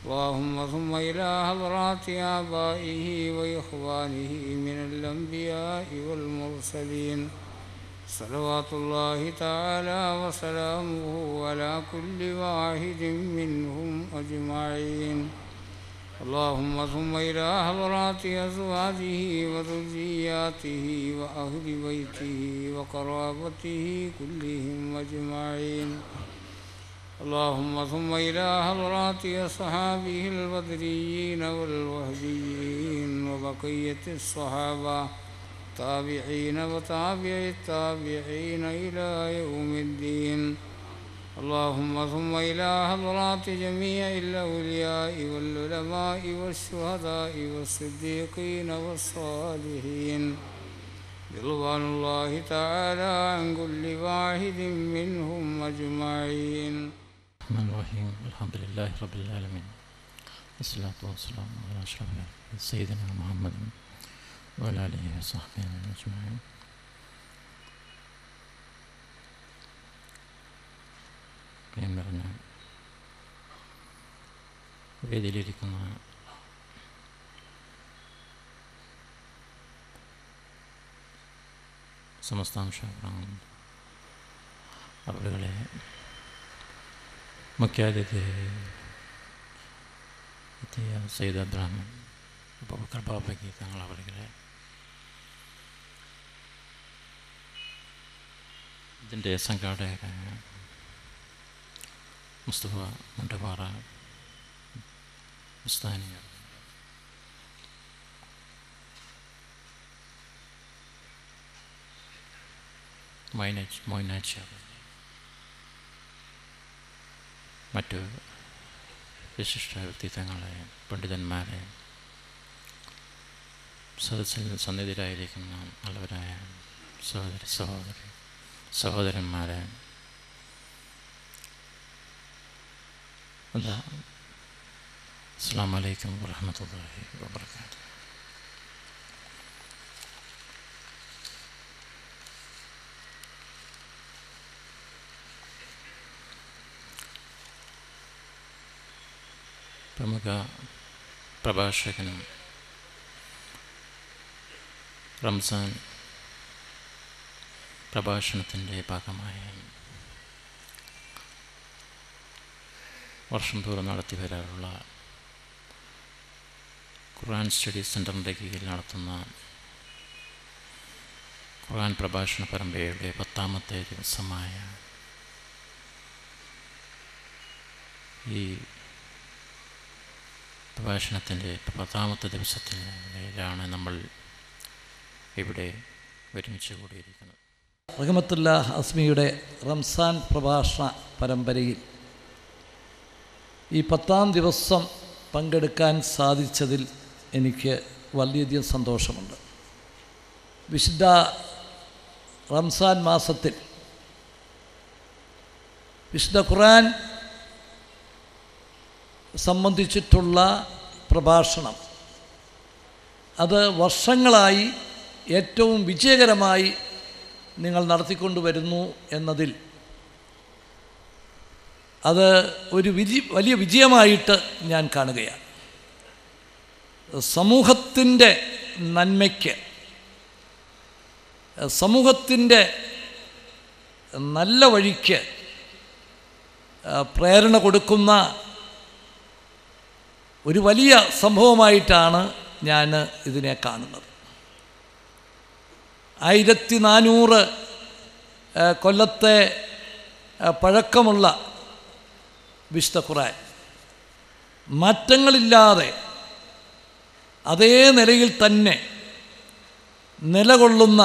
اللهم ثم إلى حضرات آبائه وإخوانه من الأنبياء والمرسلين صلوات الله تعالى وسلامه على كل واحد منهم أجمعين. اللهم ثم إلى حضرات أزواجه وذرياته وأهل بيته وقرابته كلهم أجمعين. اللهم ثم إلى حضرات أصحابه البدريين والوهديين وبقية الصحابة التابعين وتابع التابعين إلى يوم الدين. اللهم ثم إلى حضرات جميع الأولياء والعلماء والشهداء والصديقين والصالحين رضوان الله تعالى عن كل واحد منهم أجمعين. الرحمن الرحيم الحمد لله رب العالمين والصلاة والسلام على أشرف سيدنا محمد وعلى آله وصحبه أجمعين. പ്രിയം പറഞ്ഞ വേദിയിലിരിക്കുന്ന സമസ്താംശങ്ങളും അവരുകളെ മുഖ്യാതിഥി എത്തിയ സയ്യിദ് അബ്ദുറഹ്മാൻ അബൂബക്കർ ബാബയ്ക്ക് തങ്ങൾ അവരുകളെ ഇതിൻ്റെ സംഘാടകരായ മുസ്തഫ മുണ്ടപാറ മുസ്താനി മൊയ്നാച്ച മറ്റു വിശിഷ്ട വ്യക്തിത്വങ്ങളെ പണ്ഡിതന്മാരെ സദസ്സിൽ സന്നിധിരായിരിക്കുന്ന നല്ലവരായ സഹോദരന്മാരെ അസ്സലാമു അലൈക്കും വറഹ്മത്തുള്ളാഹി വബറകാതുഹു. പ്രമുഖ പ്രഭാഷകനും റംസാൻ പ്രഭാഷണത്തിൻ്റെ ഭാഗമായ വർഷം തോറും നടത്തി വരാറുള്ള ഖുർആൻ സ്റ്റഡി സെൻ്ററിൻ്റെ കീഴിൽ നടത്തുന്ന ഖുർആൻ പ്രഭാഷണ പരമ്പരയുടെ 10ാമത്തെ ദിവസമായ ഈ പ്രഭാഷണത്തിൻ്റെ 10ാമത്തെ ദിവസത്തിലാണ് നമ്മൾ ഇവിടെ ഒരുമിച്ച് കൂടിയിരിക്കുന്നത്. റഹ്മത്തുല്ലാഹ് അസ്മിയുടെ റംസാൻ പ്രഭാഷണ പരമ്പരയിൽ ഈ 10ാം ദിവസം പങ്കെടുക്കാൻ സാധിച്ചതിൽ എനിക്ക് വളരെയധികം സന്തോഷമുണ്ട്. വിശുദ്ധ റംസാൻ മാസത്തിൽ വിശുദ്ധ ഖുർആൻ സംബന്ധിച്ചിട്ടുള്ള പ്രഭാഷണം അത് വർഷങ്ങളായി ഏറ്റവും വിജയകരമായി നിങ്ങൾ നടത്തിക്കൊണ്ടുവരുന്നു എന്നതിൽ അത് ഒരു വലിയ വിജയമായിട്ട് ഞാൻ കാണുകയാണ്. സമൂഹത്തിൻ്റെ നന്മയ്ക്ക്, സമൂഹത്തിൻ്റെ നല്ല വഴിക്ക് പ്രേരണ കൊടുക്കുന്ന ഒരു വലിയ സംഭവമായിട്ടാണ് ഞാൻ ഇതിനെ കാണുന്നത്. 1400 കൊല്ലത്തെ പഴക്കമുള്ള വിശുദ്ധ ഖുർആൻ മാറ്റങ്ങളില്ലാതെ അതേ നിലയിൽ തന്നെ നിലകൊള്ളുന്ന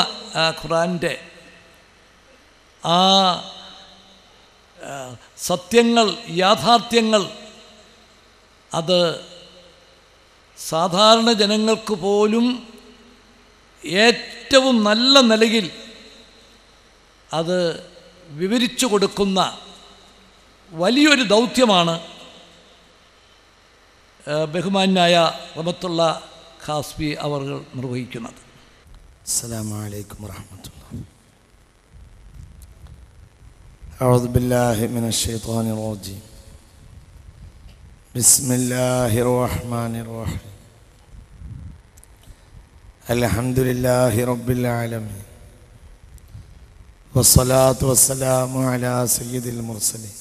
ഖുർആൻ്റെ ആ സത്യങ്ങൾ, യാഥാർത്ഥ്യങ്ങൾ അത് സാധാരണ ജനങ്ങൾക്ക് പോലും ഏറ്റവും നല്ല നിലയിൽ അത് വിവരിച്ചു കൊടുക്കുന്ന വലിയൊരു ദൗത്യമാണ് ബഹുമാന്യനായ റഹ്മത്തുള്ള ഖാസ്ബി അവർ നിർവഹിക്കുന്നത്. അസ്സലാമു അലൈക്കും വറഹ്മത്തുള്ളാഹി. അഊദു ബില്ലാഹി മിനശ് ശൈത്വാനിർ റജീം. بسم الله الرحمن الرحيم الحمد لله رب العالمين والصلاة والسلام على سيد المرسلين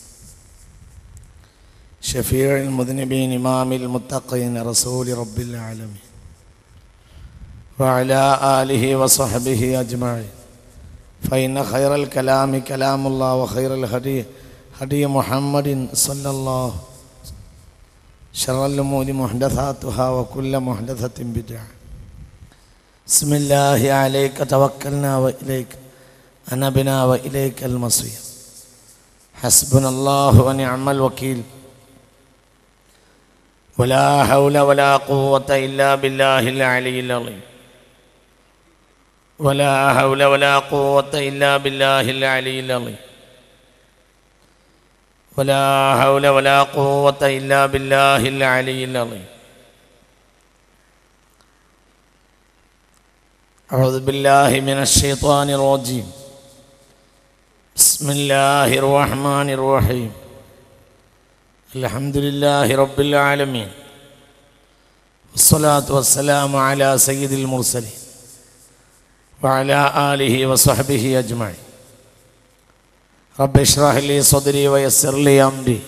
شفيع المذنبين إمام المتقين رسول رب العالمين وعلى آله وصحبه أجمعين فإن خير الكلام كلام الله وخير الهدي هدي محمد صلى الله شر الأمور محدثاتها وكل محدثة بدعة بسم الله عليك توكلنا وإليك أنبنا وإليك المصير حسبنا الله ونعم الوكيل ولا حول ولا قوة إلا بالله العلي العظيم ولا حول ولا قوة إلا بالله العلي العظيم ولا حول ولا قوة إلا بالله العلي العظيم أعوذ بالله من الشيطان الرجيم بسم الله الرحمن الرحيم الحمد لله رب العالمين والصلاة والسلام على سيد المرسلين وعلى آله وصحبه أجمعين رب اشرح لي صدري ويسر لي أمري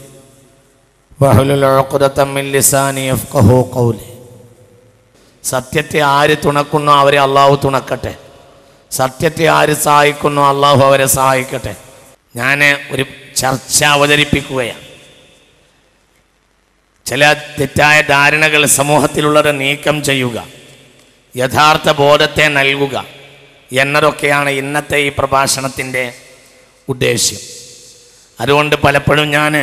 واحلل عقدة من لساني يفقهوا قولي സത്യത്തെ ആര് തുണക്കുന്നോ അവരെ അള്ളാഹു തുണക്കട്ടെ. സത്യത്തെ ആര് സഹായിക്കുന്നോ അള്ളാഹു അവരെ സഹായിക്കട്ടെ. ഞാൻ ഒരു ചർച്ച അവതരിപ്പിക്കുകയാണ്. ചില തെറ്റായ ധാരണകൾ സമൂഹത്തിലുള്ളത് നീക്കം ചെയ്യുക, യഥാർത്ഥ ബോധത്തെ നൽകുക എന്നതൊക്കെയാണ് ഇന്നത്തെ ഈ പ്രഭാഷണത്തിൻ്റെ ഉദ്ദേശ്യം. അതുകൊണ്ട് പലപ്പോഴും ഞാൻ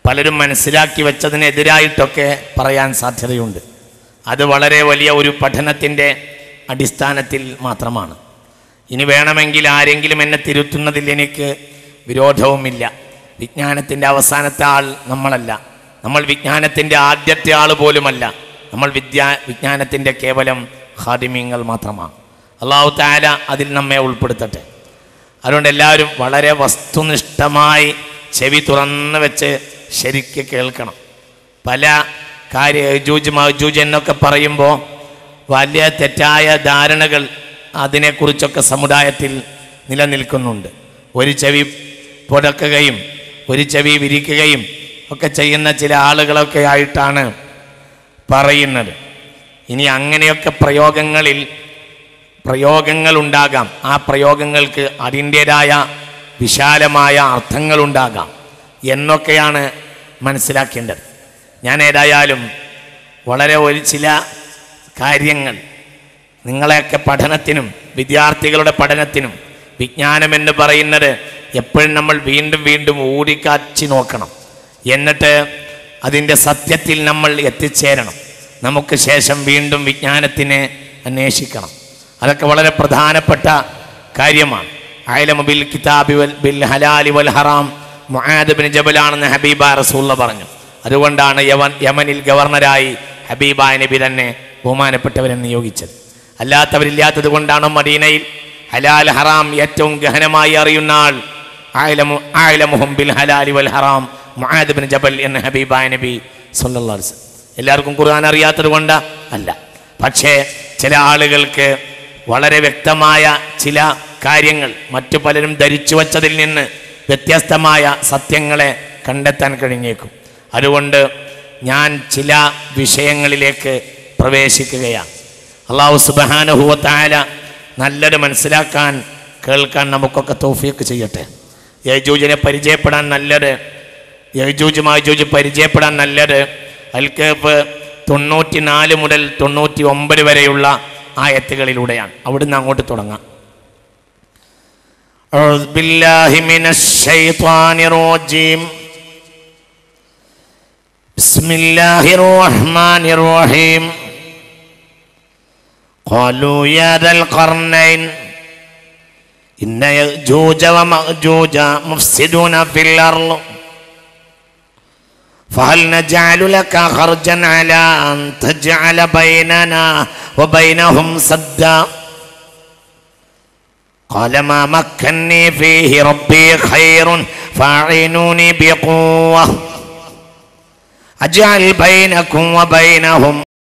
പലരും മനസ്സിലാക്കി വെച്ചതിനെതിരായിട്ടൊക്കെ പറയാൻ സാധ്യതയുണ്ട്. അത് വളരെ വലിയ ഒരു പഠനത്തിൻ്റെ അടിസ്ഥാനത്തിൽ മാത്രമാണ്. ഇനി വേണമെങ്കിൽ ആരെങ്കിലും എന്നെ തിരുത്തുന്നതിൽ എനിക്ക് വിരോധവുമില്ല. വിജ്ഞാനത്തിൻ്റെ അവസാനത്തെ ആൾ നമ്മളല്ല, നമ്മൾ വിജ്ഞാനത്തിൻ്റെ ആദ്യത്തെ ആൾ പോലുമല്ല. നമ്മൾ വിജ്ഞാനത്തിൻ്റെ കേവലം ഖാദിമീങ്ങൾ മാത്രമാണ്. അല്ലാഹു തആല അതിൽ നമ്മെ ഉൾപ്പെടുത്തട്ടെ. അതുകൊണ്ട് എല്ലാവരും വളരെ വസ്തുനിഷ്ഠമായി ചെവി തുറന്ന് വെച്ച് ശരിക്ക് കേൾക്കണം. പല യജൂജ് എന്നൊക്കെ പറയുമ്പോൾ വലിയ തെറ്റായ ധാരണകൾ അതിനെക്കുറിച്ചൊക്കെ സമുദായത്തിൽ നിലനിൽക്കുന്നുണ്ട്. ഒരു ചെവി പുടക്കുകയും ഒരു ചെവി വിരിക്കുകയും ഒക്കെ ചെയ്യുന്ന ചില ആളുകളൊക്കെ ആയിട്ടാണ് പറയുന്നത്. ഇനി അങ്ങനെയൊക്കെ പ്രയോഗങ്ങളുണ്ടാകാം. ആ പ്രയോഗങ്ങൾക്ക് അതിൻ്റേതായ വിശാലമായ അർത്ഥങ്ങളുണ്ടാകാം എന്നൊക്കെയാണ് മനസ്സിലാക്കേണ്ടത്. ഞാൻ ഏതായാലും വളരെ ചില കാര്യങ്ങൾ നിങ്ങളെയൊക്കെ പഠനത്തിനും വിദ്യാർത്ഥികളുടെ പഠനത്തിനും വിജ്ഞാനമെന്ന് പറയുന്നത് എപ്പോഴും നമ്മൾ വീണ്ടും വീണ്ടും ഊടിക്കാച്ചി നോക്കണം. എന്നിട്ട് അതിൻ്റെ സത്യത്തിൽ നമ്മൾ എത്തിച്ചേരണം. നമുക്ക് ശേഷം വീണ്ടും വിജ്ഞാനത്തിനെ അന്വേഷിക്കണം. അതൊക്കെ വളരെ പ്രധാനപ്പെട്ട കാര്യമാണ്. അയലമു ബിൽ കിതാബി ബിൽ ഹലാലി വൽ ഹറാം മുആദ് ബിൻ ജബലാണെന്ന് ഹബീബ റസൂലുള്ള പറഞ്ഞു. അതുകൊണ്ടാണ് യമനിൽ ഗവർണറായി ഹബീബായ നബി തന്നെ ബഹുമാനപ്പെട്ടവരെ നിയോഗിച്ചത്. അല്ലാത്തവരില്ലാത്തത് കൊണ്ടാണ് മദീനയിൽ ഹലാൽ ഹറാം ഏറ്റവും ഗഹനമായി അറിയുന്ന ആൾ അഅലമുഹും ബിൽ ഹലാലി വൽ ഹറാം മുആദ് ബിൻ ജബൽ എന്ന ഹബീബായ നബി സല്ലല്ലാഹു അലൈഹി വസല്ലം. എല്ലാവർക്കും ഖുർആൻ അറിയാത്തത് കൊണ്ട് അല്ല, പക്ഷേ ചില ആളുകൾക്ക് വളരെ വ്യക്തമായ ചില കാര്യങ്ങൾ മറ്റു പലരും ധരിച്ചു വച്ചതിൽ നിന്ന് വ്യത്യസ്തമായ സത്യങ്ങളെ കണ്ടെത്താൻ കഴിഞ്ഞേക്കും. അതുകൊണ്ട് ഞാൻ ചില വിഷയങ്ങളിലേക്ക് പ്രവേശിക്കുകയാണ്. അല്ലാഹു സുബ്ഹാനഹു വ തആല നല്ലത് മനസ്സിലാക്കാൻ കേൾക്കാൻ നമുക്കൊക്കെ തൗഫീഖ് ചെയ്യട്ടെ. യജൂജിനെ പരിചയപ്പെടാൻ നല്ലത്, യജൂജ് മാജൂജ് പരിചയപ്പെടാൻ നല്ലത് അൽ-കഹ്ഫ് 94 മുതൽ 99 വരെയുള്ള ആയത്തുകളിലൂടെയാണ്. അവിടുന്ന് അങ്ങോട്ട് തുടങ്ങാം. അഊദു ബില്ലാഹി മിനശ് ശൈത്വാനിർ റജീം. ബിസ്മില്ലാഹിർ റഹ്മാനിർ റഹീം. ഖാലൂ യാ ദൽ ഖർനൈൻ ഇന്ന യജൂജ വമഅജൂജ മുഫ്സിദൂന ഫിൽ അർള് فهل نجعل لك خرجا على أن تجعل بيننا وبينهم سدا قال ما مكنني فيه ربي خير فاعينوني بقوة അജ്അൽ ബൈനകും വബൈനഹും